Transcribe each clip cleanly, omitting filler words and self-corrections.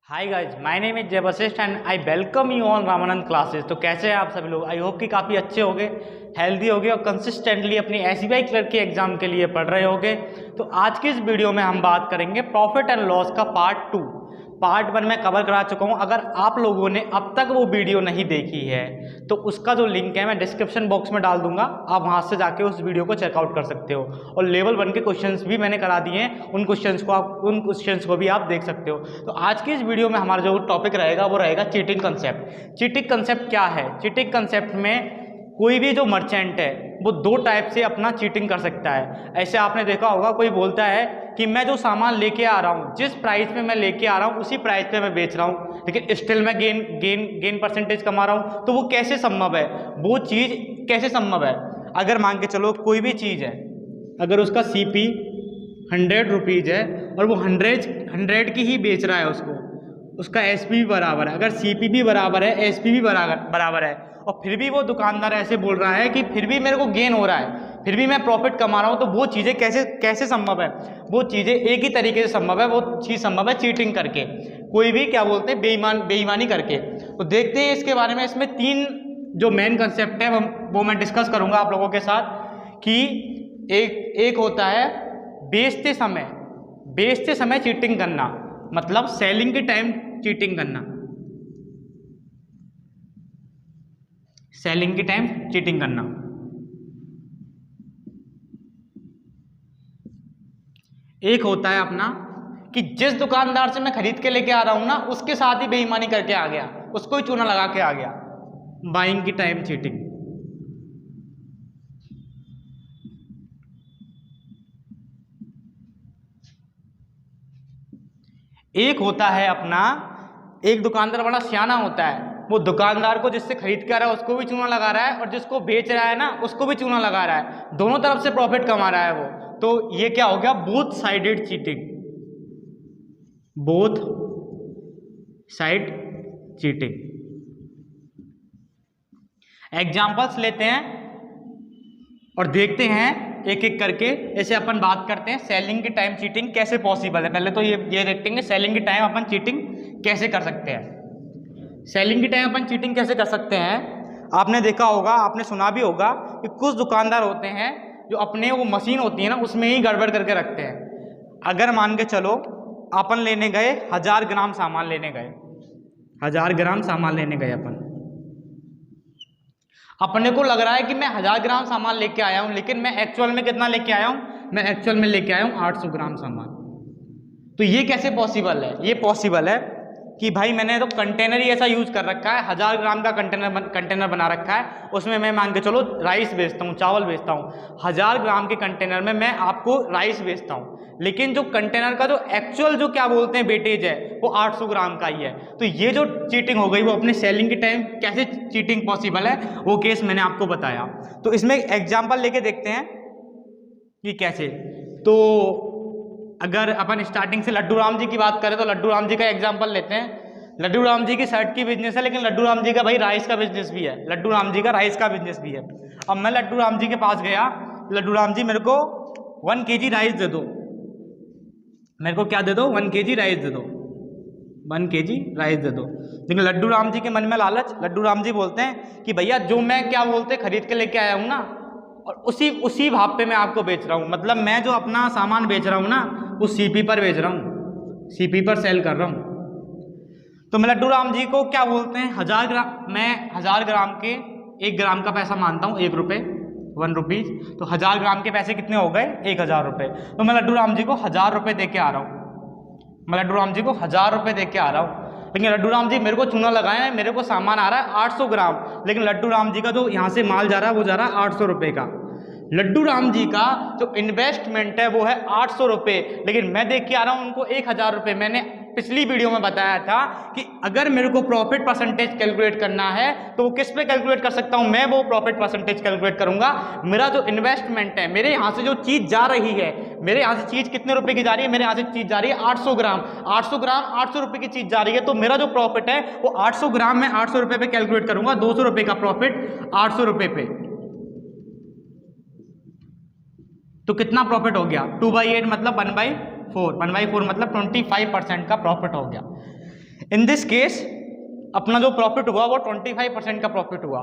Hi guys, my name is Jay Vashishth and I welcome you on Ramanand classes. तो कैसे हैं आप सभी लोग? आई होप कि काफ़ी अच्छे होंगे, हेल्दी होंगे और कंसिस्टेंटली अपनी एसबीआई क्लर्क के एग्जाम के लिए पढ़ रहे होंगे। तो आज की इस वीडियो में हम बात करेंगे प्रॉफिट एंड लॉस का पार्ट 2। पार्ट 1 मैं कवर करा चुका हूँ। अगर आप लोगों ने अब तक वो वीडियो नहीं देखी है तो उसका जो लिंक है मैं डिस्क्रिप्शन बॉक्स में डाल दूंगा, आप वहाँ से जाके उस वीडियो को चेकआउट कर सकते हो। और लेवल 1 के क्वेश्चंस भी मैंने करा दिए हैं, उन क्वेश्चंस को भी आप देख सकते हो। तो आज की इस वीडियो में हमारा जो टॉपिक रहेगा वो रहेगा चीटिंग कंसेप्ट। चीटिंग कंसेप्ट क्या है? चीटिंग कंसेप्ट में कोई भी जो मर्चेंट है वो दो टाइप से अपना चीटिंग कर सकता है। ऐसे आपने देखा होगा, कोई बोलता है कि मैं जो सामान लेके आ रहा हूँ, जिस प्राइस में मैं लेके आ रहा हूँ उसी प्राइस पे मैं बेच रहा हूँ, लेकिन स्टिल मैं गेन परसेंटेज कमा रहा हूँ। तो वो कैसे संभव है? वो चीज़ कैसे संभव है? अगर मान के चलो कोई भी चीज़ है, अगर उसका CP 100 रुपीज़ है और वो 100 की ही बेच रहा है, उसका SP भी बराबर है, अगर CP भी बराबर है, SP भी बराबर है, और फिर भी वो दुकानदार ऐसे बोल रहा है कि फिर भी मेरे को गेन हो रहा है, फिर भी मैं प्रॉफिट कमा रहा हूँ, तो वो चीज़ें कैसे संभव है? वो चीज़ें एक ही तरीके से संभव है। वो चीज़ संभव है चीटिंग करके, कोई भी क्या बोलते हैं बेईमानी करके। तो देखते हैं इसके बारे में। इसमें 3 जो मेन कंसेप्ट है वो मैं डिस्कस करूँगा आप लोगों के साथ। कि एक होता है बेचते समय चीटिंग करना, मतलब सेलिंग के टाइम चीटिंग करना, सेलिंग के टाइम चीटिंग करना। एक होता है अपना कि जिस दुकानदार से मैं खरीद के लेके आ रहा हूं ना, उसके साथ ही बेईमानी करके आ गया, उसको ही चूना लगा के आ गया, बाइंग की टाइम चीटिंग। एक होता है अपना, एक दुकानदार बड़ा सियाना होता है, वो दुकानदार को जिससे खरीद के आ रहा है उसको भी चूना लगा रहा है, और जिसको बेच रहा है ना उसको भी चूना लगा रहा है, दोनों तरफ से प्रॉफिट कमा रहा है वो। तो ये क्या हो गया? Both sided cheating, both side cheating. Examples लेते हैं और देखते हैं एक एक करके। ऐसे अपन बात करते हैं सेलिंग की टाइम चीटिंग कैसे पॉसिबल है। पहले तो ये देखते हैं सेलिंग की टाइम अपन चीटिंग कैसे कर सकते हैं। सेलिंग की टाइम अपन चीटिंग कैसे कर सकते हैं? आपने देखा होगा, आपने सुना भी होगा कि कुछ दुकानदार होते हैं जो अपने वो मशीन होती है ना उसमें ही गड़बड़ करके रखते हैं। अगर मान के चलो अपन लेने गए 1000 ग्राम सामान लेने गए, 1000 ग्राम सामान लेने गए अपने को लग रहा है कि मैं 1000 ग्राम सामान लेके आया हूं, लेकिन मैं एक्चुअल में कितना लेके आया हूं? मैं एक्चुअल में लेके आया हूं 800 ग्राम सामान। तो ये कैसे पॉसिबल है? ये पॉसिबल है कि भाई मैंने तो कंटेनर ही ऐसा यूज कर रखा है, 1000 ग्राम का कंटेनर बना रखा है, उसमें मैं मान के चलो राइस बेचता हूँ, चावल बेचता हूँ। 1000 ग्राम के कंटेनर में मैं आपको राइस बेचता हूँ, लेकिन जो कंटेनर का जो एक्चुअल जो क्या बोलते हैं वेटेज है वो 800 ग्राम का ही है। तो ये जो चीटिंग हो गई वो अपने सेलिंग के टाइम कैसे चीटिंग पॉसिबल है, वो केस मैंने आपको बताया। तो इसमें एग्जाम्पल लेके देखते हैं कि कैसे। तो अगर अपन स्टार्टिंग से लड्डू राम जी की बात करें तो लड्डू राम जी का एग्जांपल लेते हैं। लड्डू राम जी की शर्ट की बिजनेस है, लेकिन लड्डू राम जी का भाई राइस का बिजनेस भी है, लड्डू राम जी का राइस का बिजनेस भी है। अब मैं लड्डू राम जी के पास गया, लड्डू राम जी मेरे को 1 kg राइस दे दो, मेरे को क्या दे दो? 1 kg राइस दे दो, 1 kg राइस दे दो। लेकिन लड्डू राम जी के मन में लालच, लड्डू राम जी बोलते हैं कि भैया जो मैं क्या बोलते खरीद के लेके आया हूँ ना, और उसी भाव पे मैं आपको बेच रहा हूँ, मतलब मैं जो अपना सामान बेच रहा हूँ ना वो CP पर बेच रहा हूँ, CP पर सेल कर रहा हूँ। तो मैं लड्डू राम जी को क्या बोलते हैं, 1000 ग्राम, मैं 1000 ग्राम के 1 ग्राम का पैसा मानता हूँ 1 रुपये, 1 रुपीज़। तो 1000 ग्राम के पैसे कितने हो गए? 1000 रुपये। तो मैं लड्डू राम जी को 1000 रुपये दे के आ रहा हूँ, मैं लड्डू राम जी को 1000 रुपये दे के आ रहा हूँ, लेकिन लड्डू राम जी मेरे को चूना लगाए हैं, मेरे को सामान आ रहा है 800 ग्राम, लेकिन लड्डू राम जी का जो यहाँ से माल जा रहा है वो जा रहा है 800 रुपये का। लड्डू राम जी का जो इन्वेस्टमेंट है वो है 800 रुपये, लेकिन मैं देख के आ रहा हूँ उनको 1000 रुपये। मैंने पिछली वीडियो में बताया था कि अगर मेरे को प्रॉफिट परसेंटेज कैलकुलेट करना है तो वो किस पे कैलकुलेट कर सकता हूँ? मैं वो प्रॉफिट परसेंटेज कैलकुलेट करूंगा, मेरा जो इन्वेस्टमेंट है, मेरे यहाँ से जो चीज़ जा रही है, मेरे यहाँ से चीज़ कितने रुपए की जा रही है? मेरे यहाँ से चीज़ जा रही है 800 ग्राम, 800 ग्राम 800 रुपये की चीज़ जा रही है, तो मेरा जो प्रॉफिट है वो 800 ग्राम में 800 रुपये पे कैलकुलेट करूंगा, 200 रुपये का प्रॉफिट 800 रुपये पे। तो कितना प्रॉफिट हो गया? 2/8 मतलब 1/4, 1/4 मतलब 25% का प्रॉफिट हो गया। इन दिस केस अपना जो प्रॉफिट हुआ वो 25% का प्रॉफिट हुआ।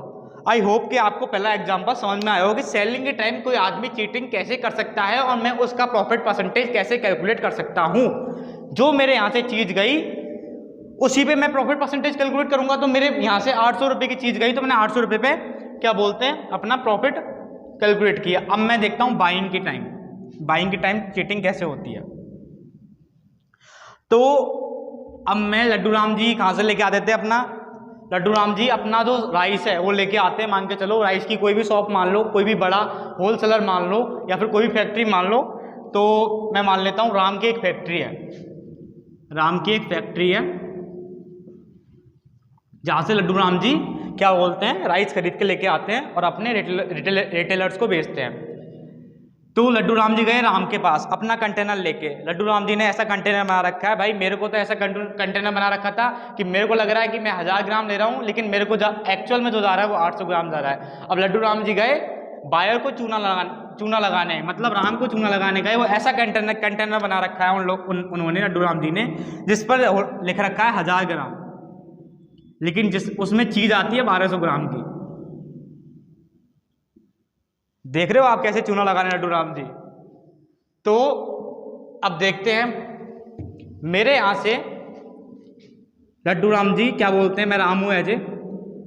आई होप कि आपको पहला एग्जांपल समझ में आया हो कि सेलिंग के टाइम कोई आदमी चीटिंग कैसे कर सकता है और मैं उसका प्रॉफिट परसेंटेज कैसे कैलकुलेट कर सकता हूँ। जो मेरे यहाँ से चीज़ गई उसी पे मैं प्रॉफिट परसेंटेज कैलकुलेट करूंगा। तो मेरे यहाँ से 800 रुपये की चीज़ गई तो मैंने 800 रुपये पे क्या बोलते हैं अपना प्रॉफिट कैलकुलेट किया। अब मैं देखता हूँ बाइंग के टाइम चीटिंग कैसे होती है। तो अब मैं लड्डू राम जी कहाँ से लेके आते थे अपना, लड्डू राम जी अपना जो राइस है वो लेके आते हैं, मान के चलो राइस की कोई भी शॉप मान लो, कोई भी बड़ा होलसेलर मान लो या फिर कोई भी फैक्ट्री मान लो। तो मैं मान लेता हूँ राम की एक फैक्ट्री है, जहाँ से लड्डू राम जी क्या बोलते हैं राइस खरीद के लेके आते हैं और अपने रिटेलर्स को बेचते हैं। तो लड्डू राम जी गए राम के पास अपना कंटेनर लेके। लड्डू राम जी ने ऐसा कंटेनर बना रखा है, भाई मेरे को तो ऐसा कंटेनर बना रखा था कि मेरे को लग रहा है कि मैं 1000 ग्राम ले रहा हूँ, लेकिन मेरे को एक्चुअल में जो जा रहा है वो 800 ग्राम जा रहा है। अब लड्डू राम जी गए बायर को चूना लगाने, मतलब राम को चूना लगाने गए। वो ऐसा कंटेनर बना रखा है उन्होंने लड्डू राम जी ने, जिस पर लिख रखा है 1000 ग्राम, लेकिन उसमें चीज आती है 1200 ग्राम की। देख रहे हो आप कैसे चूना लगा रहे हैं लड्डू राम जी। तो अब देखते हैं मेरे यहां से लड्डू राम जी क्या बोलते हैं, मैं राम हूं अजय,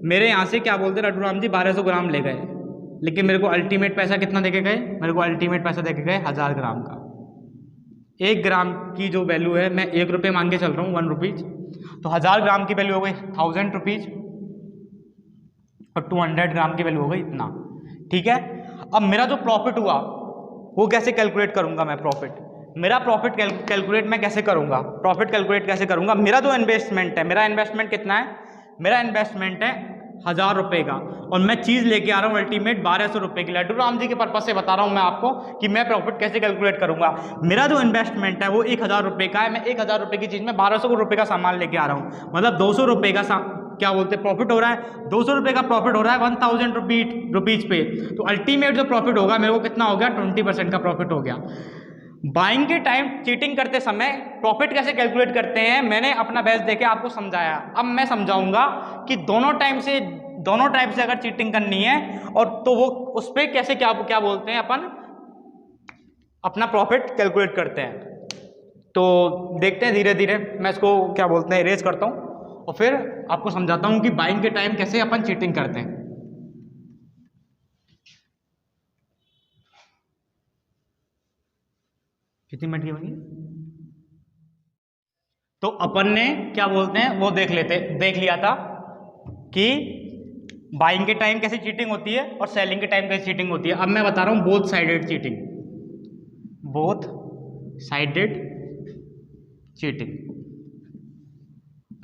मेरे यहां से क्या बोलते हैं लड्डू राम जी 1200 ग्राम ले गए, लेकिन मेरे को अल्टीमेट पैसा कितना देके गए, मेरे को अल्टीमेट पैसा देके गए 1000 ग्राम का। 1 ग्राम की जो वैल्यू है मैं 1 रुपये मान के चल रहा हूँ, 1 रुपीज, तो 1000 ग्राम की वैल्यू हो गई 1000 रुपीज और 200 ग्राम की वैल्यू हो गई इतना। ठीक है, अब मेरा जो प्रॉफिट हुआ वो कैसे कैलकुलेट करूंगा मैं, मेरा प्रॉफिट कैलकुलेट मैं कैसे करूंगा, मेरा जो इन्वेस्टमेंट है, मेरा इन्वेस्टमेंट कितना है, मेरा इन्वेस्टमेंट है 1000 रुपये का और मैं चीज़ लेके आ रहा हूँ अल्टीमेट 1200 रुपये की। लड्डू राम जी के पर्पज से बता रहा हूँ मैं आपको कि मैं प्रॉफिट कैसे कैलकुलेट करूंगा। मेरा जो इन्वेस्टमेंट है वो 1000 रुपये का है, मैं 1000 रुपये की चीज़ में 1200 रुपये का सामान लेके आ रहा हूँ, मतलब 200 रुपये का क्या बोलते हैं प्रॉफिट हो रहा है, 200 रुपये का प्रॉफिट हो रहा है 1000 रुपीज पे। तो अल्टीमेट जो प्रॉफिट होगा मेरे को कितना हो गया, 20% का प्रॉफिट हो गया। बाइंग के टाइम चीटिंग करते समय प्रॉफिट कैसे कैलकुलेट करते हैं मैंने अपना बेस्ट देके आपको समझाया। अब मैं समझाऊंगा कि दोनों टाइप से अगर चीटिंग करनी है और तो वो उस पर कैसे क्या बोलते हैं अपन अपना प्रॉफिट कैलकुलेट करते हैं। तो देखते हैं धीरे धीरे, मैं इसको क्या बोलते हैं इरेज करता हूँ और फिर आपको समझाता हूँ कि बाइंग के टाइम कैसे अपन चीटिंग करते हैं। कितनी मिनट की बनी, तो अपन ने क्या बोलते हैं वो देख लिया था कि बाइंग के टाइम कैसे चीटिंग होती है और सेलिंग के टाइम कैसे चीटिंग होती है। अब मैं बता रहा हूं बोथ साइडेड चीटिंग।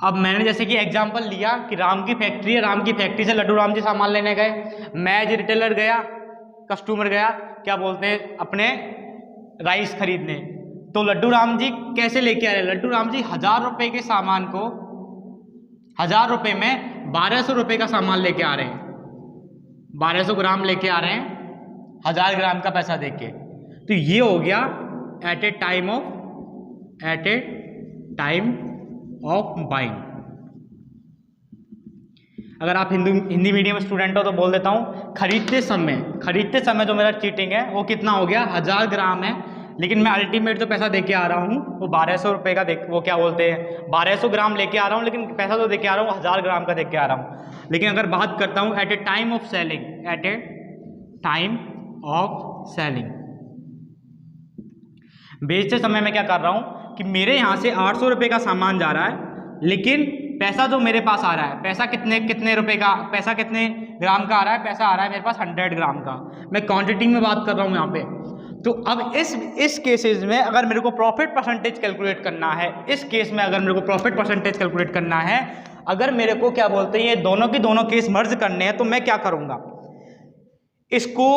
अब मैंने जैसे कि एग्जांपल लिया कि राम की फैक्ट्री है, राम की फैक्ट्री से लड्डू राम जी सामान लेने गए, मैं एज रिटेलर गया, कस्टमर गया क्या बोलते हैं अपने राइस खरीदने। तो लड्डू राम जी कैसे लेके आ रहे हैं, लड्डू राम जी 1000 रुपये के सामान को 1000 रुपये में 1200 रुपये का सामान लेके आ रहे हैं, 1200 ग्राम लेके आ रहे हैं 1000 ग्राम का पैसा देके। तो ये हो गया at a time of buying. अगर आप हिंदी मीडियम स्टूडेंट हो तो बोल देता हूँ खरीदते समय जो मेरा चीटिंग है वो कितना हो गया, 1000 ग्राम है, लेकिन मैं अल्टीमेट जो पैसा देके आ रहा हूँ वो 1200 रुपये का वो क्या बोलते हैं 1200 ग्राम लेके आ रहा हूँ, लेकिन पैसा जो देके आ रहा हूँ 1000 ग्राम का देके आ रहा हूँ। लेकिन अगर बात करता हूँ at a time of selling, बेचते समय मैं क्या कर रहा हूँ कि मेरे यहाँ से 800 रुपये का सामान जा रहा है, लेकिन पैसा जो मेरे पास आ रहा है, पैसा कितने रुपए का, पैसा कितने ग्राम का आ रहा है, पैसा आ रहा है मेरे पास 100 ग्राम का। मैं क्वांटिटी में बात कर रहा हूँ यहाँ पे। तो अब इस केसेस में अगर मेरे को प्रॉफिट परसेंटेज कैलकुलेट करना है, इस केस में अगर मेरे को प्रॉफिट परसेंटेज कैलकुलेट करना है, अगर मेरे को क्या बोलते हैं ये दोनों की दोनों केस मर्ज करने हैं, तो मैं क्या करूँगा, इसको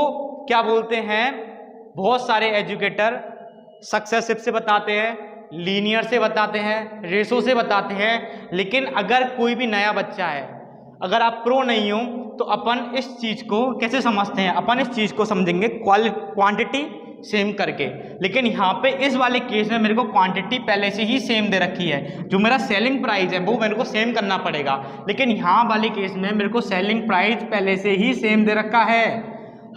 क्या बोलते हैं बहुत सारे एजुकेटर सक्सेसिव से बताते हैं, लीनियर से बताते हैं, रेशो से बताते हैं। लेकिन अगर कोई भी नया बच्चा है, अगर आप प्रो नहीं हो, तो अपन इस चीज़ को कैसे समझते हैं, अपन इस चीज़ को समझेंगे क्वांटिटी सेम करके, लेकिन यहाँ पे इस वाले केस में मेरे को क्वांटिटी पहले से ही सेम दे रखी है, जो मेरा सेलिंग प्राइस है वो मेरे को सेम करना पड़ेगा, लेकिन यहाँ वाले केस में मेरे को सेलिंग प्राइस पहले से ही सेम दे रखा है,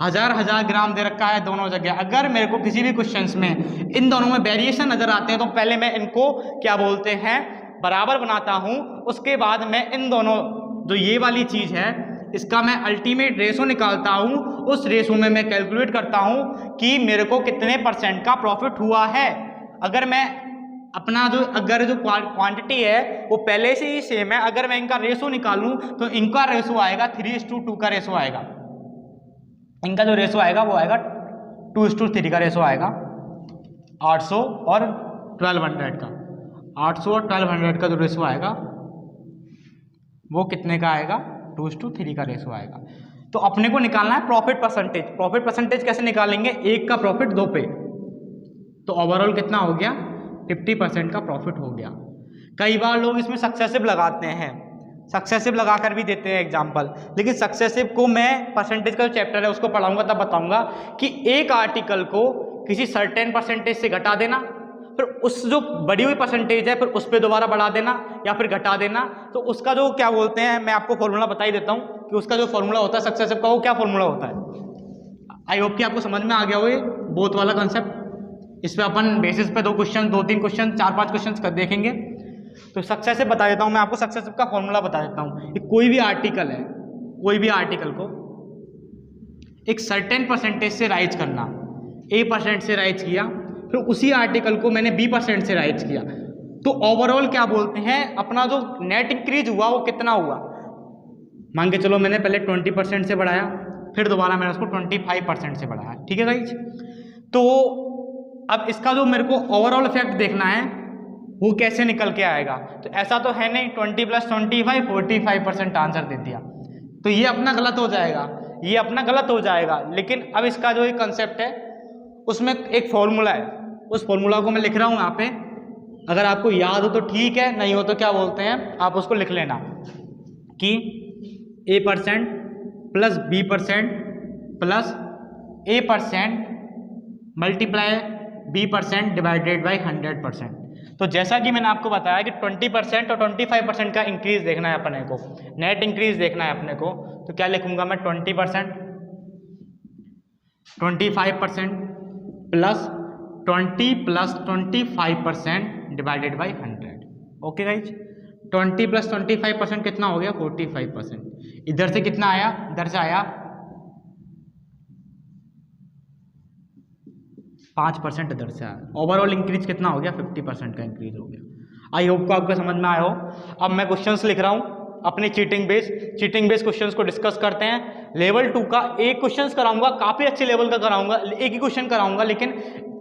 1000 ग्राम दे रखा है दोनों जगह। अगर मेरे को किसी भी क्वेश्चंस में इन दोनों में वेरिएशन नजर आते हैं तो पहले मैं इनको क्या बोलते हैं बराबर बनाता हूँ, उसके बाद मैं इन दोनों जो ये वाली चीज़ है इसका मैं अल्टीमेट रेशो निकालता हूँ, उस रेशो में मैं कैलकुलेट करता हूँ कि मेरे को कितने % का प्रॉफिट हुआ है। अगर मैं अपना अगर जो क्वांटिटी है वो पहले से ही सेम है, अगर मैं इनका रेशो निकालूं तो इनका रेशो आएगा 3:2 का रेशो आएगा, इनका जो रेशो आएगा वो आएगा 2:3 का रेशो आएगा, 800 और 1200 का, 800 और 1200 का जो रेशो आएगा वो कितने का आएगा, 2:3 का रेशो आएगा। तो अपने को निकालना है प्रॉफिट परसेंटेज। प्रॉफिट परसेंटेज कैसे निकालेंगे, एक का प्रॉफिट 2 पे, तो ओवरऑल कितना हो गया, 50% का प्रॉफिट हो गया। कई बार लोग इसमें सक्सेसिव लगाते हैं, सक्सेसिव लगा कर भी देते हैं एग्जाम्पल, लेकिन सक्सेसिव को मैं परसेंटेज का जो चैप्टर है उसको पढ़ाऊंगा तब बताऊंगा कि एक आर्टिकल को किसी सर्टेन परसेंटेज से घटा देना, फिर उस जो बढ़ी हुई परसेंटेज है फिर उस पर दोबारा बढ़ा देना या फिर घटा देना, तो उसका जो क्या बोलते हैं मैं आपको फॉर्मूला बता ही देता हूँ कि उसका जो फॉर्मूला होता है सक्सेसिव का वो क्या फॉर्मूला होता है। आई होप कि आपको समझ में आ गया हो ये बोथ वाला कंसेप्ट। इस पर अपन बेसिस पे 2 क्वेश्चन 2-3 क्वेश्चन 4-5 क्वेश्चन कर देखेंगे। तो सक्सेसिव बता देता हूँ मैं आपको, सक्सेसिव का फॉर्मूला बता देता हूँ कि कोई भी आर्टिकल है, कोई भी आर्टिकल को एक सर्टेन परसेंटेज से राइज करना, A% से राइज किया, फिर उसी आर्टिकल को मैंने B% से राइज किया, तो ओवरऑल क्या बोलते हैं अपना जो नेट इंक्रीज हुआ वो कितना हुआ। मान के चलो मैंने पहले 20% से बढ़ाया, फिर दोबारा मैंने उसको 25% से बढ़ाया, ठीक है गाइस। तो अब इसका जो मेरे को ओवरऑल इफेक्ट देखना है वो कैसे निकल के आएगा, तो ऐसा तो है नहीं 20 + 25 45% आंसर दे दिया, तो ये अपना गलत हो जाएगा, ये अपना गलत हो जाएगा। लेकिन अब इसका जो एक कंसेप्ट है उसमें एक फॉर्मूला है, उस फॉर्मूला को मैं लिख रहा हूँ यहाँ पे, अगर आपको याद हो तो ठीक है, नहीं हो तो क्या बोलते हैं आप उसको लिख लेना कि A% + B% + A% multiply B% divided by 100%। तो जैसा कि मैंने आपको बताया कि 20% और 25% का इंक्रीज देखना है अपने को, नेट इंक्रीज देखना है अपने को, तो क्या लिखूंगा मैं 20%, 25% plus 20 + 25% divided by 100। Okay guys, 20 + 25% कितना हो गया 45%। इधर से कितना आया, इधर से आया 5%, इधर से आया, ओवरऑल इंक्रीज कितना हो गया 50% का इंक्रीज हो गया। आई होप को आपको समझ में आया हो। अब मैं क्वेश्चंस लिख रहा हूँ अपने चीटिंग बेस क्वेश्चंस को डिस्कस करते हैं। लेवल 2 का एक क्वेश्चंस कराऊंगा, काफ़ी अच्छे लेवल का कराऊंगा, एक ही क्वेश्चन कराऊंगा लेकिन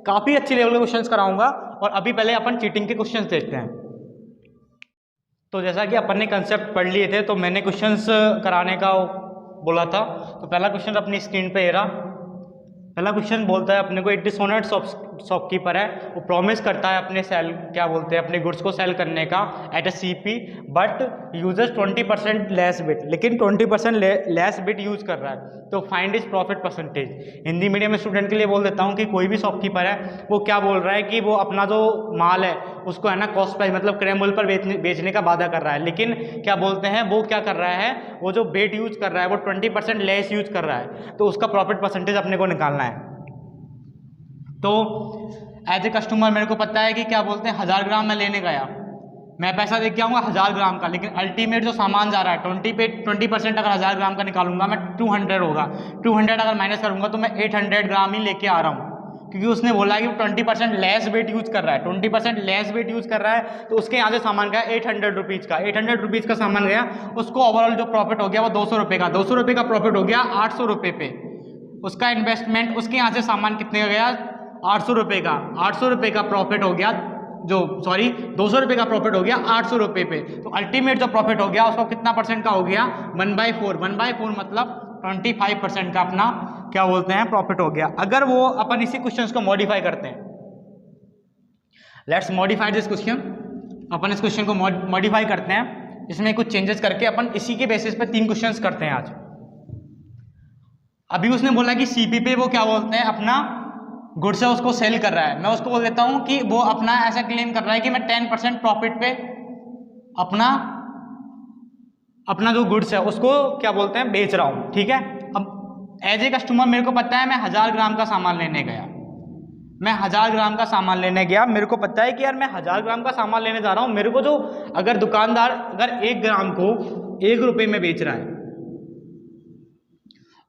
काफ़ी अच्छे लेवल के क्वेश्चंस कराऊंगा। और अभी पहले अपन चीटिंग के क्वेश्चंस देखते हैं। तो जैसा कि अपन ने कंसेप्ट पढ़ लिए थे तो मैंने क्वेश्चंस कराने का बोला था, तो पहला क्वेश्चन अपनी स्क्रीन पे रहा। पहला क्वेश्चन बोलता है अपने को एक डिसऑनेस्ट शॉपकीपर है, वो प्रॉमिस करता है अपने सेल क्या बोलते हैं अपने गुड्स को सेल करने का at a CP but users 20% less bit, लेकिन 20% लेस बिट यूज कर रहा है, तो find is profit percentage. Hindi medium student के लिए बोल देता हूँ कि कोई भी शॉपकीपर है वो क्या बोल रहा है कि वो अपना जो माल है उसको है ना कॉस्ट प्राइस मतलब क्रय मूल्य पर बेचने का वादा कर रहा है, लेकिन क्या बोलते हैं वो क्या कर रहा है, वो जो बेट यूज कर रहा है वो 20% लेस यूज कर रहा है, तो उसका प्रॉफिट परसेंटेज अपने को निकालना है। तो एज ए कस्टमर मेरे को पता है कि क्या बोलते हैं 1000 ग्राम मैं लेने गया, मैं पैसा दे के आऊँगा 1000 ग्राम का, लेकिन अल्टीमेट जो सामान जा रहा है 20% अगर 1000 ग्राम का निकालूंगा मैं 200 होगा, 200 अगर माइनस करूंगा तो मैं 800 ग्राम ही लेके आ रहा हूँ, क्योंकि उसने बोला कि 20% लेस वेट यूज कर रहा है, 20% लेस वेट यूज कर रहा है, तो उसके यहाँ से सामान गया 800 रुपीज़ का, 800 रुपीज़ का सामान गया, उसको ओवरऑल जो प्रॉफिट हो गया वो 200 रुपये का, 200 रुपये का प्रॉफिट हो गया 800 रुपये पे। उसका इन्वेस्टमेंट उसके यहाँ से सामान कितने का गया 800 रुपये का, 800 रुपये का प्रॉफिट हो गया, जो सॉरी 200 रुपये का प्रॉफिट हो गया 800 रुपये पे, तो अल्टीमेट जो प्रॉफिट हो गया उसको कितना परसेंट का हो गया 1/4, 1/4 मतलब 25% का अपना क्या बोलते हैं प्रॉफिट हो गया। अगर वो अपन इसी क्वेश्चंस को मॉडिफाई करते हैं, लेट्स मॉडिफाई दिस क्वेश्चन, अपन इस क्वेश्चन को मॉडिफाई करते हैं, इसमें कुछ चेंजेस करके अपन इसी के बेसिस पे 3 क्वेश्चंस करते हैं आज। अभी उसने बोला कि CP पे वो क्या बोलते हैं अपना गुड्स है उसको सेल कर रहा है, मैं उसको बोल देता हूँ कि वो अपना ऐसा क्लेम कर रहा है कि मैं 10% प्रॉफिट पे अपना जो गुड्स है उसको क्या बोलते हैं बेच रहा हूँ, ठीक है। अब एज ए कस्टमर मेरे को पता है मैं 1000 ग्राम का सामान लेने गया, मैं 1000 ग्राम का सामान लेने गया, मेरे को पता है कि यार मैं 1000 ग्राम का सामान लेने जा रहा हूँ, मेरे को जो अगर दुकानदार अगर 1 ग्राम को 1 रुपये में बेच रहा है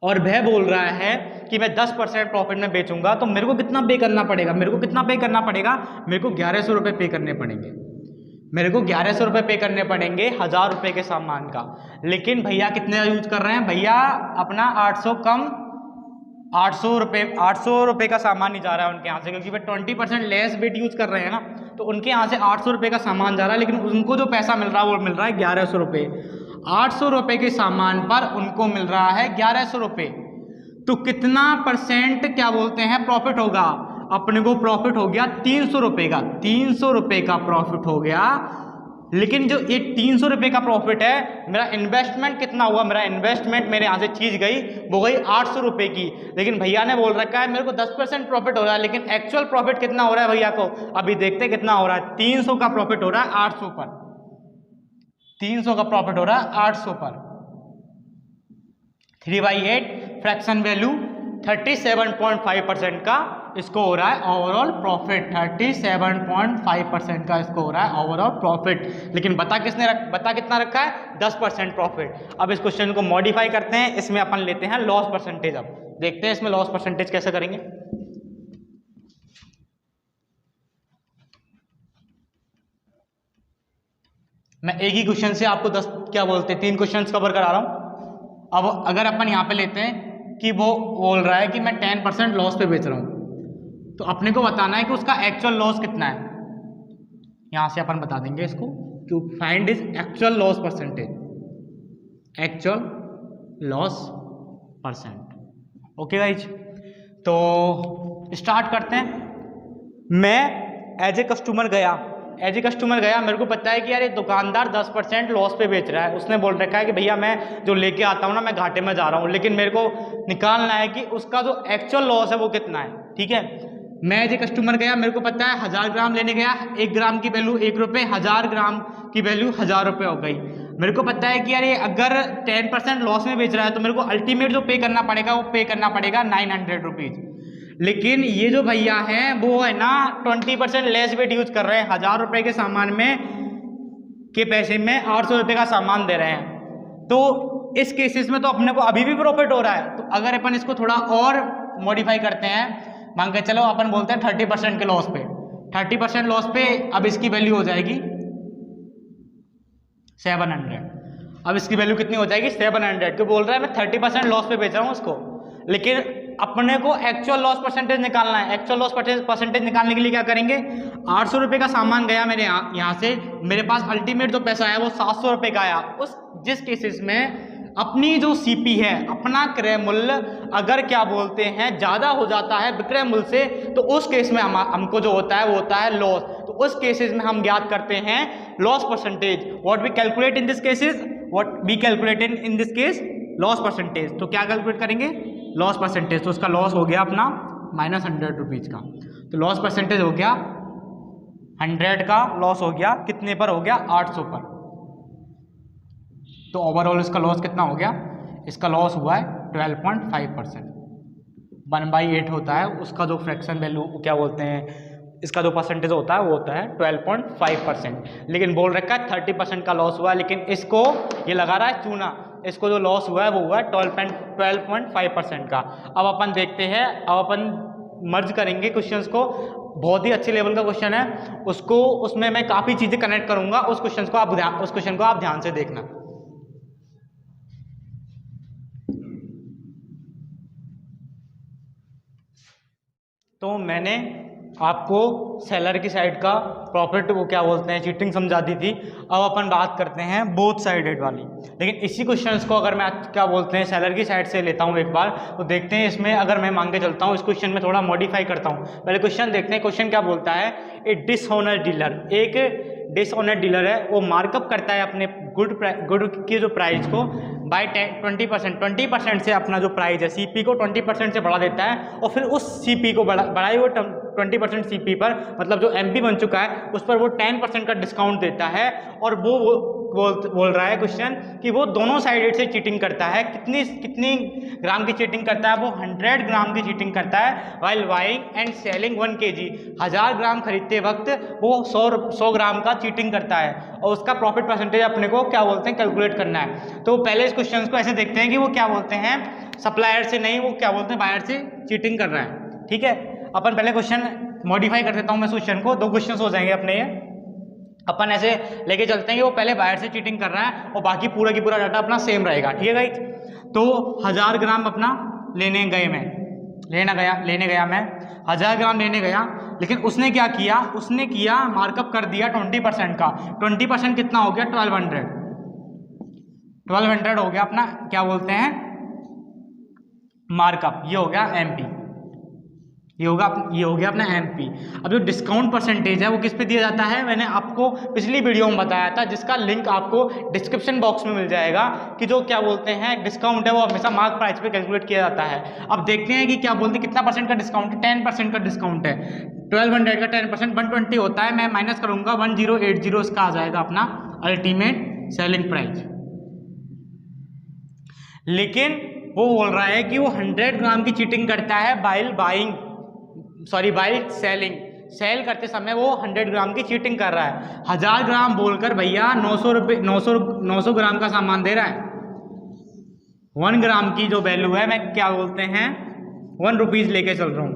और वह बोल रहा है कि मैं 10% प्रॉफिट में बेचूंगा, तो मेरे को कितना पे करना पड़ेगा, मेरे को कितना पे करना पड़ेगा, मेरे को 1100 रुपये पे करने पड़ेंगे, मेरे को 1100 रुपये पे करने पड़ेंगे 1000 रुपये के सामान का। लेकिन भैया कितने यूज कर रहे हैं, भैया अपना 800 कम 800 रुपये का सामान नहीं जा रहा है उनके यहाँ से, क्योंकि वे 20% लेस वेट यूज कर रहे हैं ना, तो उनके यहाँ से 800 रुपये का सामान जा रहा है, लेकिन उनको जो पैसा मिल रहा है वो मिल रहा है 1100 रुपये। 800 रुपये के सामान पर उनको मिल रहा है 1100 रुपये, तो कितना परसेंट क्या बोलते हैं प्रॉफिट होगा, अपने को प्रॉफिट हो गया 300 रुपये का, 300 रुपये का प्रॉफिट हो गया। लेकिन जो ये 300 रुपये का प्रॉफिट है, मेरा इन्वेस्टमेंट कितना हुआ, मेरा इन्वेस्टमेंट मेरे यहाँ से चीज गई वो गई 800 रुपये की, लेकिन भैया ने बोल रखा है मेरे को 10% प्रॉफिट हो रहा है, लेकिन एक्चुअल प्रॉफिट कितना हो रहा है भैया को, अभी देखते हैं कितना हो रहा है। 300 का प्रॉफिट हो रहा है 800 पर, 300 का प्रॉफिट हो रहा है 800 पर। 3/8 फ्रैक्शन वैल्यू 37.5% का इसको हो रहा है ओवरऑल प्रॉफिट, 37.5% का इसको हो रहा है ओवरऑल प्रॉफिट। लेकिन बता कितना रखा है 10% प्रॉफिट। अब इस क्वेश्चन को मॉडिफाई करते हैं, इसमें अपन लेते हैं लॉस परसेंटेज। अब देखते हैं इसमें लॉस परसेंटेज कैसे करेंगे। मैं एक ही क्वेश्चन से आपको 3 क्वेश्चन कवर करा रहा हूं। अब अगर अपन यहाँ पे लेते हैं कि वो बोल रहा है कि मैं 10% लॉस पे बेच रहा हूँ, तो अपने को बताना है कि उसका एक्चुअल लॉस कितना है। यहां से अपन बता देंगे इसको कि find is actual loss percentage, actual loss percent. Okay guys, तो स्टार्ट करते हैं। मैं एज ए कस्टमर गया, मेरे को पता है कि यार ये दुकानदार 10% लॉस पे बेच रहा है। उसने बोल रखा है कि भैया मैं जो लेके आता हूँ ना, मैं घाटे में जा रहा हूँ, लेकिन मेरे को निकालना है कि उसका जो एक्चुअल लॉस है वो कितना है। ठीक है, मैं एज ए कस्टमर गया, मेरे को पता है 1000 ग्राम लेने गया, 1 ग्राम की वैल्यू 1 रुपये, 1000 ग्राम की वैल्यू 1000 रुपये हो गई। मेरे को पता है कि यार ये अगर 10% लॉस में बेच रहा है तो मेरे को अल्टीमेट जो पे करना पड़ेगा वो पे करना पड़ेगा 900 रुपीज़। लेकिन ये जो भैया हैं वो है ना 20% लेस वेट यूज कर रहे हैं, 1000 रुपये के सामान में के पैसे में 800 रुपये का सामान दे रहे हैं। तो इस केसेस में तो अपने को अभी भी प्रॉफिट हो रहा है। तो अगर अपन इसको थोड़ा और मॉडिफाई करते हैं, मान के चलो अपन बोलते हैं 30% के लॉस पे, 30% लॉस पे अब इसकी वैल्यू हो जाएगी 700। अब इसकी वैल्यू कितनी हो जाएगी 700, क्यों बोल रहा है मैं 30% लॉस पे बेच रहा हूँ उसको। लेकिन अपने को एक्चुअल लॉस परसेंटेज निकालना है। एक्चुअल लॉस परसेंटेज निकालने के लिए क्या करेंगे, 800 रुपये का सामान गया मेरे यहाँ से, मेरे पास अल्टीमेट जो पैसा है वो 700 रुपये का आया। जिस केसेस में अपनी जो सीपी है, अपना क्रय मूल्य अगर क्या बोलते हैं ज़्यादा हो जाता है विक्रय मूल्य से, तो उस केस में हमको जो होता है वो होता है लॉस। तो उस केसेस में हम ज्ञात करते हैं loss percentage. What we calculate in this case loss percentage. तो क्या कैलकुलेट करेंगे लॉस परसेंटेज, तो उसका लॉस हो गया अपना -100 रुपीज़ का। तो लॉस परसेंटेज हो गया 100 का लॉस हो गया, कितने पर हो गया 800 पर। तो ओवरऑल इसका लॉस कितना हो गया, इसका लॉस हुआ है 12.5%। 1/8 होता है उसका जो फ्रैक्शन वैल्यू क्या बोलते हैं, इसका जो परसेंटेज होता है वो होता है 12.5%। लेकिन बोल रखा है 30% का लॉस हुआ है, लेकिन इसको ये लगा रहा है चूना, इसको जो लॉस हुआ है वो हुआ है 12.5% का। अब अपन देखते हैं, अब अपन मर्ज करेंगे क्वेश्चंस को। बहुत ही अच्छे लेवल का क्वेश्चन है, उसमें मैं काफ़ी चीज़ें कनेक्ट करूंगा। उस क्वेश्चन को आप ध्यान से देखना। तो मैंने आपको सेलर की साइड का प्रॉफिट वो क्या बोलते हैं चीटिंग समझा दी थी। अब अपन बात करते हैं बोथ साइडेड वाली। लेकिन इसी क्वेश्चंस को अगर मैं क्या बोलते हैं सेलर की साइड से लेता हूँ एक बार, तो देखते हैं इसमें अगर मैं मान के चलता हूँ इस क्वेश्चन में थोड़ा मॉडिफाई करता हूँ। पहले क्वेश्चन देखते हैं, क्वेश्चन क्या बोलता है, ए डिसऑनेस्ट डीलर, एक डिसऑनेस्ट डीलर है वो मार्कअप करता है अपने गुड की जो प्राइस को बाय 20% से अपना जो प्राइस है सीपी को 20% से बढ़ा देता है और फिर उस सीपी को बढ़ाए हुए 20% सीपी पर मतलब जो एमपी बन चुका है उस पर वो 10% का डिस्काउंट देता है और वो बोल रहा है क्वेश्चन कि वो दोनों साइडेड से चीटिंग करता है। कितनी ग्राम की चीटिंग करता है? वो 100 ग्राम की चीटिंग करता है while buying and selling 1 kg। 1000 ग्राम खरीदते वक्त वो 100 ग्राम का चीटिंग करता है और उसका प्रॉफिट परसेंटेज अपने को क्या बोलते हैं कैलकुलेट करना है। तो पहले इस क्वेश्चन को ऐसे देखते हैं कि वो क्या बोलते हैं सप्लायर से नहीं, वो क्या बोलते हैं बायर से चीटिंग कर रहा है। ठीक है, अपन पहले क्वेश्चन मॉडिफाई कर देता हूँ मैं क्वेश्चन को, 2 क्वेश्चन हो जाएंगे अपने। ये अपन ऐसे लेके चलते हैं कि वो पहले बायर से चीटिंग कर रहा है और बाकी पूरा की पूरा डाटा अपना सेम रहेगा। ठीक है गाइस, तो 1000 ग्राम अपना लेने गया मैं 1000 ग्राम लेने गया, लेकिन उसने क्या किया, उसने किया मार्कअप कर दिया 20% का। 20% कितना हो गया? 1200 हो गया अपना क्या बोलते हैं मार्कअप। ये हो गया एमपी, ये हो गया अपना एमपी। अब जो डिस्काउंट परसेंटेज है वो किस पे दिया जाता है, मैंने आपको पिछली वीडियो में बताया था जिसका लिंक आपको डिस्क्रिप्शन बॉक्स में मिल जाएगा कि जो क्या बोलते हैं डिस्काउंट है वो हमेशा मार्क प्राइस पे कैलकुलेट किया जाता है। अब देखते हैं कि क्या बोलते हैं कितना परसेंट का डिस्काउंट है। 10% का डिस्काउंट है। 1200 का 10% 120 होता है, मैं माइनस करूंगा 1080 इसका आ जाएगा अपना अल्टीमेट सेलिंग प्राइस। लेकिन वो बोल रहा है कि वो 100 ग्राम की चीटिंग करता है बाइल सेलिंग। सेल करते समय वो 100 ग्राम की चीटिंग कर रहा है। 1000 ग्राम बोलकर भैया 900 ग्राम का सामान दे रहा है। 1 ग्राम की जो वैल्यू है मैं क्या बोलते हैं 1 रुपीज़ लेके चल रहा हूँ।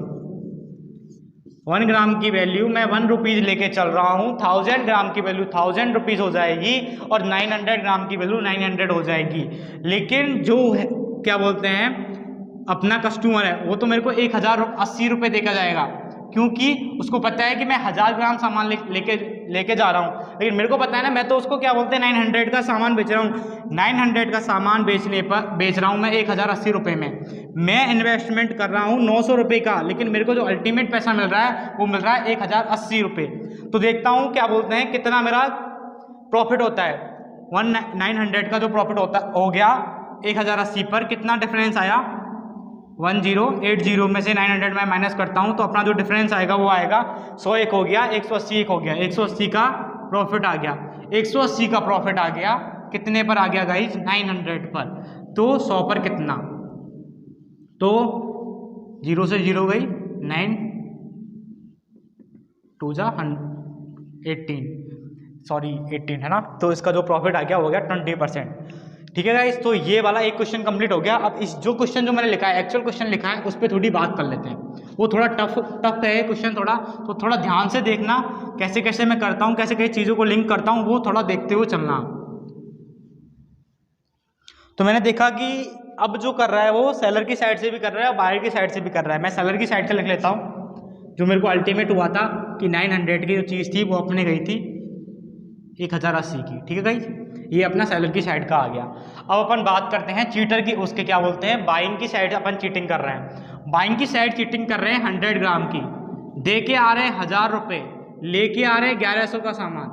1 ग्राम की वैल्यू मैं 1 रुपीज़ लेके चल रहा हूँ। 1000 ग्राम की वैल्यू 1000 रुपीज़ हो जाएगी और 900 ग्राम की वैल्यू 900 हो जाएगी। लेकिन जो है क्या बोलते हैं अपना कस्टमर है वो तो मेरे को 1080 रुपये देकर जाएगा, क्योंकि उसको पता है कि मैं 1000 ग्राम सामान लेके जा रहा हूँ। लेकिन मेरे को पता है ना मैं तो उसको क्या बोलते हैं 900 का सामान बेच रहा हूँ। 900 का सामान बेच रहा हूँ मैं 1080 रुपये में। मैं इन्वेस्टमेंट कर रहा हूँ 900 रुपये का, लेकिन मेरे को जो अल्टीमेट पैसा मिल रहा है वो मिल रहा है 1080 रुपये। तो देखता हूँ क्या बोलते हैं कितना मेरा प्रॉफिट होता है। 900 का जो प्रॉफिट हो गया 1080 पर कितना डिफरेंस आया 1080 में से 900 में माइनस करता हूं तो अपना जो डिफरेंस आएगा वो आएगा 100 एक हो गया 180 एक हो गया 180 का प्रॉफिट आ गया। 180 का प्रॉफिट आ गया कितने पर आ गया गाइस 900 पर। तो 100 पर कितना, तो 0 से 0 गई 9 2 जा 18 है ना। तो इसका जो प्रॉफिट आ गया हो गया 20%। ठीक है गाइस, तो ये वाला एक क्वेश्चन कंप्लीट हो गया। अब इस जो क्वेश्चन जो मैंने लिखा है एक्चुअल क्वेश्चन लिखा है उस पर थोड़ी बात कर लेते हैं। वो थोड़ा टफ है क्वेश्चन थोड़ा, तो थोड़ा ध्यान से देखना कैसे कैसे मैं करता हूँ, कैसे कैसे चीज़ों को लिंक करता हूँ, वो थोड़ा देखते हुए चलना। तो मैंने देखा कि अब जो कर रहा है वो सेलर की साइड से भी कर रहा है और बायर की साइड से भी कर रहा है। मैं सेलर की साइड का लिख लेता हूँ। जो मेरे को अल्टीमेट हुआ था कि 900 की जो चीज़ थी वो अपने गई थी 1080 की। ठीक है गाइस, ये अपना सेलर की साइड का आ गया। अब अपन बात करते हैं चीटर की, उसके क्या बोलते हैं बाइंग की साइड अपन चीटिंग कर रहे हैं। बाइंग की साइड चीटिंग कर रहे हैं 100 ग्राम की, दे के आ रहे हैं 1000 रुपये, लेके आ रहे हैं 1100 का सामान,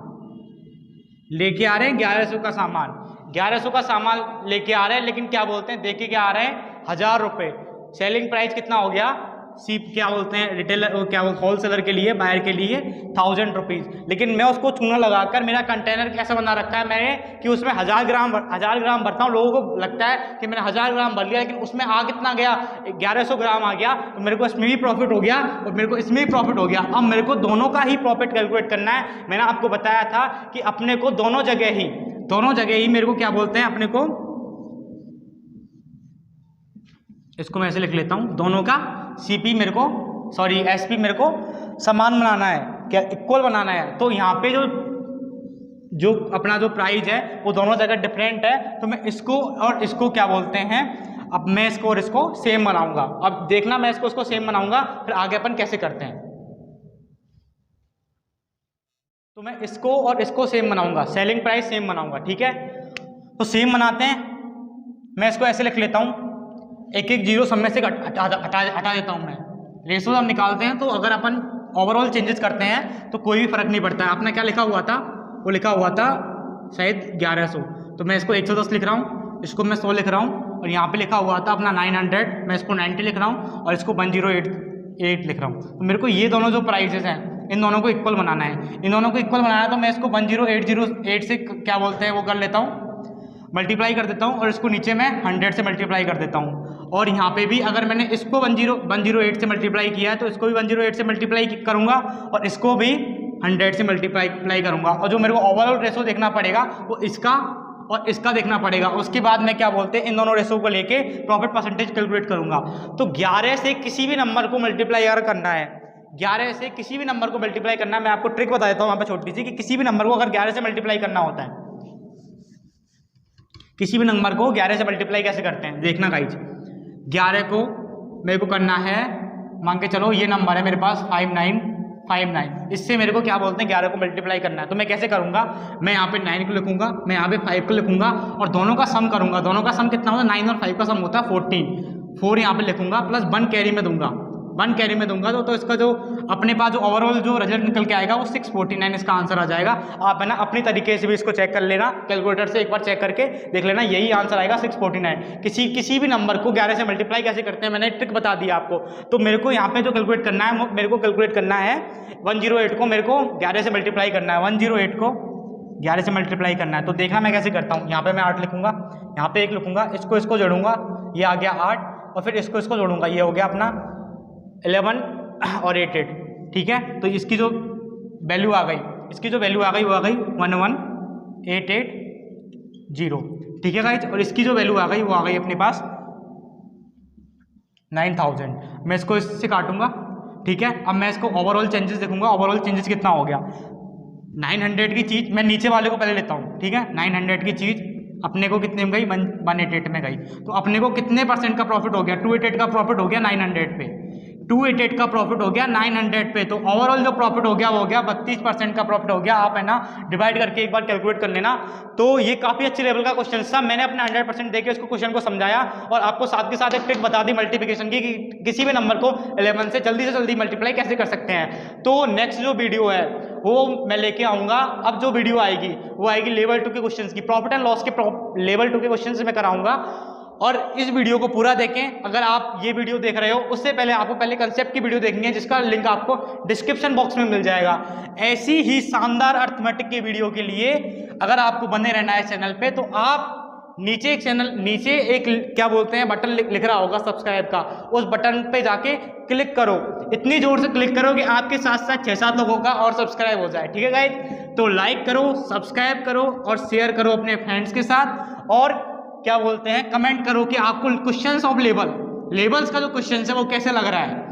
लेके आ रहे हैं 1100 का सामान, 1100 का सामान लेके आ रहे हैं, लेकिन क्या बोलते हैं देके क्या आ रहे हैं 1000 रुपये। सेलिंग प्राइस कितना हो गया क्या बोलते हैं रिटेलर क्या होलसेलर के लिए बायर के लिए 1000 रुपीज़। लेकिन मैं उसको चूना लगाकर मेरा कंटेनर कैसा बना रखा है मैंने कि उसमें 1000 ग्राम भरता हूँ। लोगों को लगता है कि मैंने 1000 ग्राम भर लिया, लेकिन उसमें आ कितना गया 1100 ग्राम आ गया। तो मेरे को इसमें भी प्रॉफिट हो गया और मेरे को इसमें भी प्रॉफिट हो गया। अब मेरे को दोनों का ही प्रॉफिट कैलकुलेट करना है। मैंने आपको बताया था कि अपने को दोनों जगह ही मेरे को क्या बोलते हैं अपने को, इसको मैं ऐसे लिख लेता हूँ, दोनों का एसपी मेरे को समान बनाना है, क्या इक्वल बनाना है। तो यहाँ पे जो अपना जो प्राइस है वो दोनों जगह डिफरेंट है, तो मैं इसको और इसको क्या बोलते हैं अब मैं इसको और इसको सेम बनाऊंगा। अब देखना मैं इसको सेम बनाऊंगा, फिर आगे अपन कैसे करते हैं। तो मैं इसको और इसको सेम बनाऊंगा, सेलिंग प्राइस सेम बनाऊंगा। ठीक है, तो सेम बनाते हैं। मैं इसको ऐसे लिख लेता हूँ, एक एक जीरो सब में से हटा देता हूँ मैं। रेशो हम निकालते हैं तो अगर अपन ओवरऑल चेंजेस करते हैं तो कोई भी फर्क नहीं पड़ता है। आपने क्या लिखा हुआ था वो लिखा हुआ था शायद 1100, तो मैं इसको 110 लिख रहा हूँ, इसको मैं 100 लिख रहा हूँ, और यहाँ पे लिखा हुआ था अपना 900, मैं इसको 90 लिख रहा हूँ, और इसको 1088 लिख रहा हूँ। तो मेरे को ये दोनों जो प्राइजेस हैं इन दोनों को इक्वल बनाना है, इन दोनों को इक्वल बनाना है, तो मैं इसको 10808 से क्या बोलते हैं वो कर लेता हूँ, मल्टीप्लाई कर देता हूँ, और इसको नीचे मैं 100 से मल्टीप्लाई कर देता हूँ। और यहाँ पे भी अगर मैंने इसको 108 से मल्टीप्लाई किया है तो इसको भी 108 से मल्टीप्लाई करूँगा, और इसको भी 100 से मल्टीप्लाई करूँगा, और जो मेरे को ओवरऑल रेशो देखना पड़ेगा वो इसका और इसका देखना पड़ेगा। उसके बाद मैं क्या बोलते हैं इन दोनों रेशो को लेके प्रॉफिट परसेंटेज कैलकुलेट करूँगा। तो 11 से किसी भी नंबर को मल्टीप्लाई अगर करना है, 11 से किसी भी नंबर को मल्टीप्लाई करना है, मैं आपको ट्रिक बता देता हूँ वहाँ पे छोटी सी, कि किसी भी नंबर को अगर 11 से मल्टीप्लाई करना होता है, किसी भी नंबर को 11 से मल्टीप्लाई कैसे करते हैं देखना गाइज। 11 को मेरे को करना है, मान के चलो ये नंबर है मेरे पास 5959, इससे मेरे को क्या बोलते हैं 11 को मल्टीप्लाई करना है। तो मैं कैसे करूंगा, मैं यहाँ पे 9 को लिखूंगा, मैं यहाँ पे 5 को लिखूंगा, और दोनों का सम करूंगा। दोनों का सम कितना होता है, 9 और 5 का सम होता है 14, 4 यहाँ पे लिखूंगा, प्लस 1 कैरी में दूंगा, 1 कैरी में दूंगा, तो इसका जो अपने पास जो ओवरऑल जो रिजल्ट निकल के आएगा वो 649 इसका आंसर आ जाएगा। आप है ना अपनी तरीके से भी इसको चेक कर लेना, कैलकुलेटर से एक बार चेक करके देख लेना, यही आंसर आएगा 649। किसी भी नंबर को 11 से मल्टीप्लाई कैसे करते हैं मैंने ट्रिक बता दिया आपको। तो मेरे को यहाँ पे जो कैलकुलेट करना है, मेरे को कैलकुलेट करना है 108 को मेरे को 11 से मल्टीप्लाई करना है, 108 को 11 से मल्टीप्लाई करना है। तो देखना मैं कैसे करता हूँ, यहाँ पे मैं 8 लिखूंगा, यहाँ पे 1 लिखूंगा, इसको जोड़ूंगा, ये आ गया 8, और फिर इसको जोड़ूंगा, ये हो गया अपना 11 और 88, ठीक है। तो इसकी जो वैल्यू आ गई, इसकी जो वैल्यू आ गई वो आ गई 11880, ठीक है गाइज। और इसकी जो वैल्यू आ गई वो आ गई अपने पास 9000। मैं इसको इससे काटूंगा, ठीक है। अब मैं इसको ओवरऑल चेंजेस देखूंगा, ओवरऑल चेंजेस कितना हो गया। 900 की चीज़ मैं नीचे वाले को पहले लेता हूँ, ठीक है। 900 की चीज़ अपने को कितने में गई, 188 में गई, तो अपने को कितने परसेंट का प्रॉफिट हो गया, 288 का प्रॉफिट हो गया 900 पे, 288 का प्रॉफिट हो गया 900 पे। तो ओवरऑल जो प्रॉफिट हो गया वो हो गया 32% का प्रॉफिट हो गया। आप है ना डिवाइड करके एक बार कैलकुलेट कर लेना। तो ये काफ़ी अच्छे लेवल का क्वेश्चन था, मैंने अपना 100% देके उसको क्वेश्चन को समझाया, और आपको साथ के साथ एक ट्रिक बता दी मल्टीप्लिकेशन की, कि किसी भी नंबर को 11 से जल्दी मल्टीप्लाई कैसे कर सकते हैं। तो नेक्स्ट जो वीडियो है वो मैं लेके आऊँगा। अब जो वीडियो आएगी वो आएगी लेवल 2 के क्वेश्चन की, प्रॉफिट एंड लॉस के लेवल 2 के क्वेश्चन मैं कराऊंगा। और इस वीडियो को पूरा देखें। अगर आप ये वीडियो देख रहे हो उससे पहले आपको पहले कंसेप्ट की वीडियो देखनी है, जिसका लिंक आपको डिस्क्रिप्शन बॉक्स में मिल जाएगा। ऐसी ही शानदार अर्थमेटिक की वीडियो के लिए अगर आपको बने रहना है चैनल पे, तो आप नीचे एक क्या बोलते हैं बटन लिख रहा होगा सब्सक्राइब का, उस बटन पे जाके क्लिक करो, इतनी जोर से क्लिक करो कि आपके साथ साथ 6-7 लोगों का और सब्सक्राइब हो जाए, ठीक है गाइस। तो लाइक करो, सब्सक्राइब करो और शेयर करो अपने फ्रेंड्स के साथ, और क्या बोलते हैं कमेंट करो कि आपको क्वेश्चंस ऑफ लेवल्स का जो क्वेश्चन है वो कैसे लग रहा है।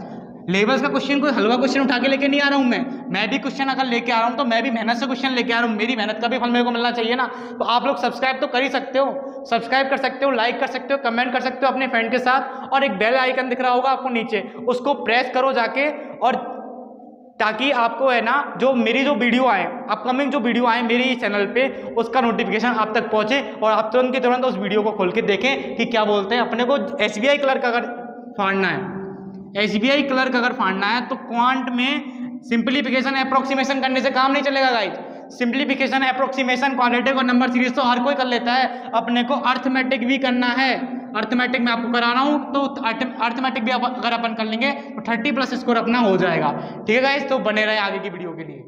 लेवल्स का क्वेश्चन कोई हलवा क्वेश्चन उठा के लेके नहीं आ रहा हूं मैं भी क्वेश्चन अगर लेके आ रहा हूं तो मैं भी मेहनत से क्वेश्चन लेके आ रहा हूं, मेरी मेहनत का भी फल मेरे को मिलना चाहिए ना। तो आप लोग सब्सक्राइब तो कर ही सकते हो, सब्सक्राइब कर सकते हो, लाइक कर सकते हो, कमेंट कर सकते हो अपने फ्रेंड के साथ, और एक बेल आइकन दिख रहा होगा आपको नीचे, उसको प्रेस करो जाके, और ताकि आपको है ना जो मेरी जो वीडियो आए, अपकमिंग जो वीडियो आए मेरे चैनल पे, उसका नोटिफिकेशन आप तक पहुंचे और आप तुरंत के तुरंत उस वीडियो को खोल के देखें कि क्या बोलते हैं अपने को SBI क्लर्क अगर फाड़ना है, SBI क्लर्क अगर फाड़ना है तो क्वांट में सिंप्लीफिकेशन अप्रोक्सीमेशन करने से काम नहीं चलेगा गाइस। सिंप्लीफिकेशन अप्रोक्सीमेशन क्वाड्रेटिक और नंबर सीरीज तो हर कोई कर लेता है, अपने को अर्थमेटिक भी करना है। अर्थमेटिक में आपको करा रहा हूं, तो अर्थमेटिक भी अगर अपन कर लेंगे तो 30+ स्कोर अपना हो जाएगा, ठीक है गाइस। तो बने रहे आगे की वीडियो के लिए।